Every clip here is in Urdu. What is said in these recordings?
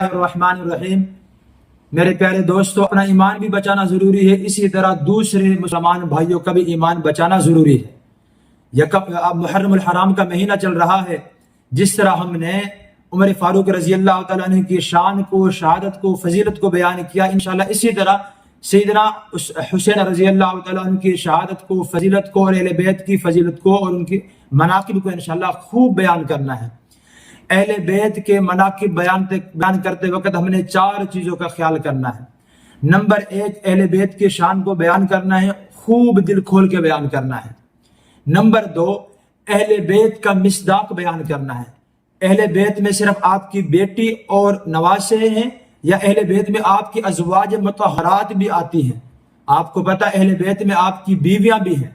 الرحمن الرحیم۔ میرے پیارے دوستو، اپنا ایمان بھی بچانا ضروری ہے، اسی طرح دوسرے مسلمان بھائیوں کا بھی ایمان بچانا ضروری ہے۔ اب محرم الحرام کا مہینہ چل رہا ہے، جس طرح ہم نے عمر فاروق رضی اللہ تعالیٰ عنہ کی شان کو، شہادت کو، فضیلت کو بیان کیا، انشاءاللہ اسی طرح سیدنا حسین رضی اللہ تعالیٰ عنہ کی شہادت کو، فضیلت کو، اور اہل بیت کی فضیلت کو اور ان کی مناقب کو انشاءاللہ خوب بیان کرنا ہے۔ اہل بیت کے مناقب بیان کرتے وقت ہم نے 4 چیزوں کا خیال کرنا ہے۔ نمبر 1، اہل بیت کی شان کو بیان کرنا ہے، خوب دل کھول کے بیان کرنا ہے۔ نمبر 2، اہل بیت کا مصداق بیان کرنا ہے۔ اہل بیت میں صرف آپ کی بیٹی اور نواسے ہیں، یا اہل بیت میں آپ کی ازواج مطہرات بھی آتی ہیں؟ آپ کو پتا اہل بیت میں آپ کی بیویاں بھی ہیں۔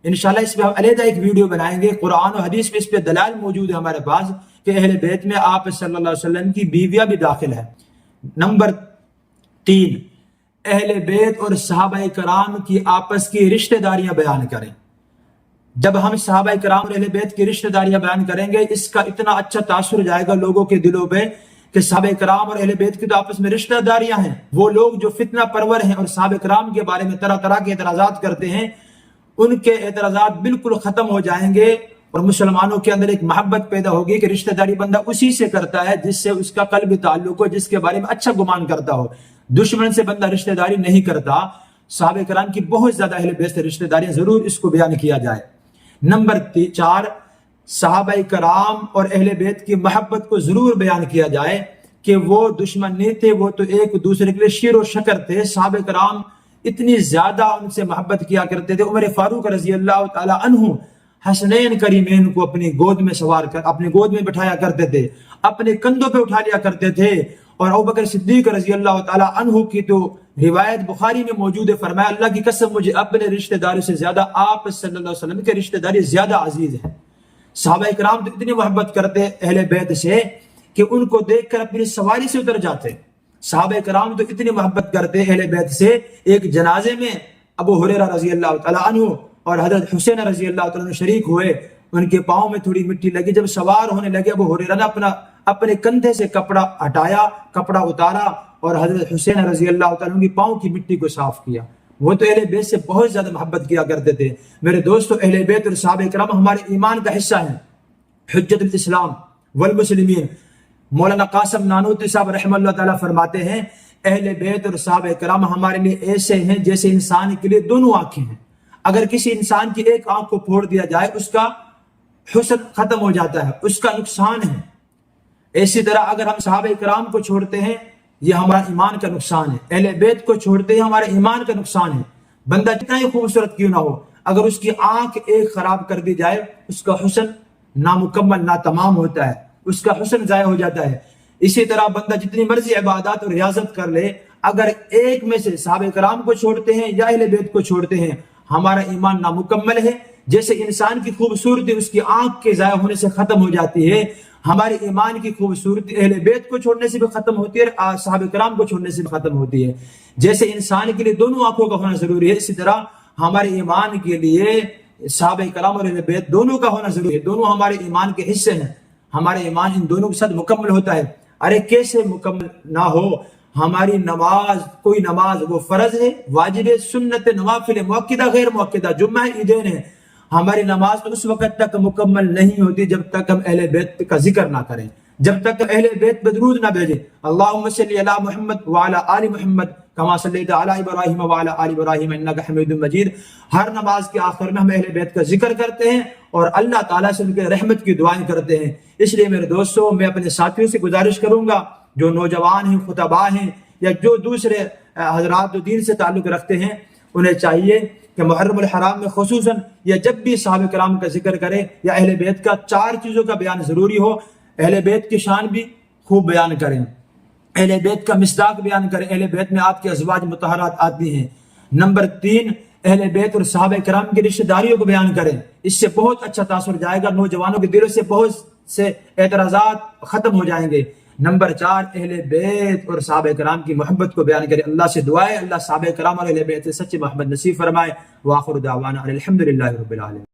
انشاءاللہ اس پہ ہم علیحدہ ایک ویڈیو بنائیں گے، قرآن و حدیث میں اس پہ دلائل موجود ہے ہمارے پاس کہ اہل بیت میں آپ صلی اللہ علیہ وسلم کی بیویاں بھی داخل ہیں۔ نمبر 3، اہل بیت اور صحابہ کرام کی آپس کی رشتہ داریاں بیان کریں۔ جب ہم صحابہ کرام اور اہل بیت کی رشتہ داریاں بیان کریں گے، اس کا اتنا اچھا تاثر جائے گا لوگوں کے دلوں پہ کہ صحابہ کرام اور اہل بیت کی تو آپس میں رشتہ داریاں ہیں۔ وہ لوگ جو فتنہ پرور ہیں اور صحابہ کرام کے بارے میں طرح طرح کے اعتراضات کرتے ہیں، ان کے اعتراضات بالکل ختم ہو جائیں گے، اور مسلمانوں کے اندر ایک محبت پیدا ہوگی کہ رشتہ داری بندہ اسی سے کرتا ہے جس سے اس کا قلبی تعلق ہو، جس کے بارے میں اچھا گمان کرتا ہو۔ دشمن سے بندہ رشتہ داری نہیں کرتا۔ صحابہ کرام کی بہت زیادہ اہل بیت سے رشتہ داریاں، ضرور اس کو بیان کیا جائے۔ نمبر 4، صحابہ کرام اور اہل بیت کی محبت کو ضرور بیان کیا جائے کہ وہ دشمن نہیں تھے، وہ تو ایک دوسرے کے لیے شیر و شکر تھے۔ صحابہ کرام اتنی زیادہ ان سے محبت کیا کرتے تھے، عمر فاروق رضی اللہ تعالی عنہ حسنین کریمین کو اپنی گود میں سوار کر اپنی گود میں بٹھایا کرتے تھے، اپنے کندھوں پہ اٹھا لیا کرتے تھے۔ اور ابوبکر صدیق رضی اللہ تعالی عنہ کی تو روایت بخاری میں موجود ہے، فرمایا اللہ کی قسم مجھے اپنے رشتہ داروں سے زیادہ آپ صلی اللہ علیہ وسلم کے رشتہ داری زیادہ عزیز ہے۔ صحابہ کرام تو اتنی محبت کرتے اہل بیت سے کہ ان کو دیکھ کر اپنی سواری سے اتر جاتے۔ صحابہ کرام تو اتنی محبت کرتے اہل بیت سے، ایک جنازے میں ابو ہریرہ رضی اللہ تعالی عنہ اور حضرت حسین رضی اللہ تعالی عنہ شریک ہوئے، ان کے پاؤں میں تھوڑی مٹی لگی، جب سوار ہونے لگے ابو ہریرہ نے اپنے کندھے سے کپڑا ہٹایا، کپڑا اتارا اور حضرت حسین رضی اللہ تعالی عنہ کی پاؤں کی مٹی کو صاف کیا۔ وہ تو اہل بیت سے بہت زیادہ محبت کیا کرتے تھے۔ میرے دوستو، اہل بیت اور صحابہ کرام ہمارے ایمان کا حصہ ہیں، حجت الاسلام والمسلمین۔ مولانا قاسم نانوتوی صاحب رحمہ اللہ تعالیٰ فرماتے ہیں، اہل بیت اور صحابہ کرام ہمارے لیے ایسے ہیں جیسے انسان کے لیے دونوں آنکھیں ہیں۔ اگر کسی انسان کی ایک آنکھ کو پھوڑ دیا جائے، اس کا حسن ختم ہو جاتا ہے، اس کا نقصان ہے۔ اسی طرح اگر ہم صحابہ کرام کو چھوڑتے ہیں، یہ ہمارا ایمان کا نقصان ہے۔ اہل بیت کو چھوڑتے ہیں، ہمارے ایمان کا نقصان ہے۔ بندہ جتنا ہی خوبصورت کیوں نہ ہو، اگر اس کی آنکھ ایک خراب کر دی جائے، اس کا حسن نامکمل، ناتمام ہوتا ہے، اس کا حسن ضائع ہو جاتا ہے۔ اسی طرح بندہ جتنی مرضی عبادات اور ریاضت کر لے، اگر ایک میں سے صحابہ کرام کو چھوڑتے ہیں یا اہل بیت کو چھوڑتے ہیں، ہمارا ایمان نامکمل ہے۔ جیسے انسان کی خوبصورتی اس کی آنکھ کے ضائع ہونے سے ختم ہو جاتی ہے، ہمارے ایمان کی خوبصورتی اہل بیت کو چھوڑنے سے بھی ختم ہوتی ہے اور صحابہ کرام کو چھوڑنے سے بھی ختم ہوتی ہے۔ جیسے انسان کے لیے دونوں آنکھوں کا ہونا ضروری ہے، اسی طرح ہمارے ایمان کے لیے صحابہ کرام اور اہل بیت دونوں کا ہونا ضروری ہے۔ دونوں ہمارے ایمان کے حصے ہیں، ہمارے ایمان ان دونوں کے ساتھ مکمل ہوتا ہے۔ ارے کیسے مکمل نہ ہو؟ ہماری نماز، کوئی نماز وہ فرض ہے، واجب ہے، سنت، نوافل، مؤکدہ، غیر مؤکدہ، جمعہ، عیدین ہے، ہماری نماز تو اس وقت تک مکمل نہیں ہوتی جب تک ہم اہل بیت کا ذکر نہ کریں، جب تک اہل بیت پہ درود نہ بھیجیں۔ اللہم صلی علی محمد وعلی آل محمد کما صلیت علی ابراہیم وعلی آل ابراہیم انک حمید مجید۔ ہر نماز کے آخر میں ہم اہل بیت کا ذکر کرتے ہیں اور اللہ تعالیٰ سے ان کے رحمت کی دعائیں کرتے ہیں۔ اس لیے میرے دوستوں، میں اپنے ساتھیوں سے گزارش کروں گا، جو نوجوان ہیں، خطباء ہیں، یا جو دوسرے حضرات جو دین سے تعلق رکھتے ہیں، انہیں چاہیے کہ محرم الحرام میں خصوصاً یا جب بھی صحابہ کرام کا ذکر کرے یا اہل بیت کا 4 چیزوں کا بیان ضروری ہو۔ اہل بیت کی شان بھی خوب بیان کریں، اہل بیت کا مصداق بیان کریں، اہل بیت میں آپ کی ازواج مطہرات آتی ہیں۔ نمبر 3، اہل بیت اور صحابہ کرام کی رشتہ داریوں کو بیان کریں، اس سے بہت اچھا تاثر جائے گا، نوجوانوں کے دلوں سے بہت سے اعتراضات ختم ہو جائیں گے۔ نمبر 4، اہل بیت اور صحابہ کرام کی محبت کو بیان کریں۔ اللہ سے دعائے اللہ صحابہ کرام اور اہل بیت سے سچی محبت نصیب فرمائے۔ وآخر دعوانا الحمدللہ رب العالمین۔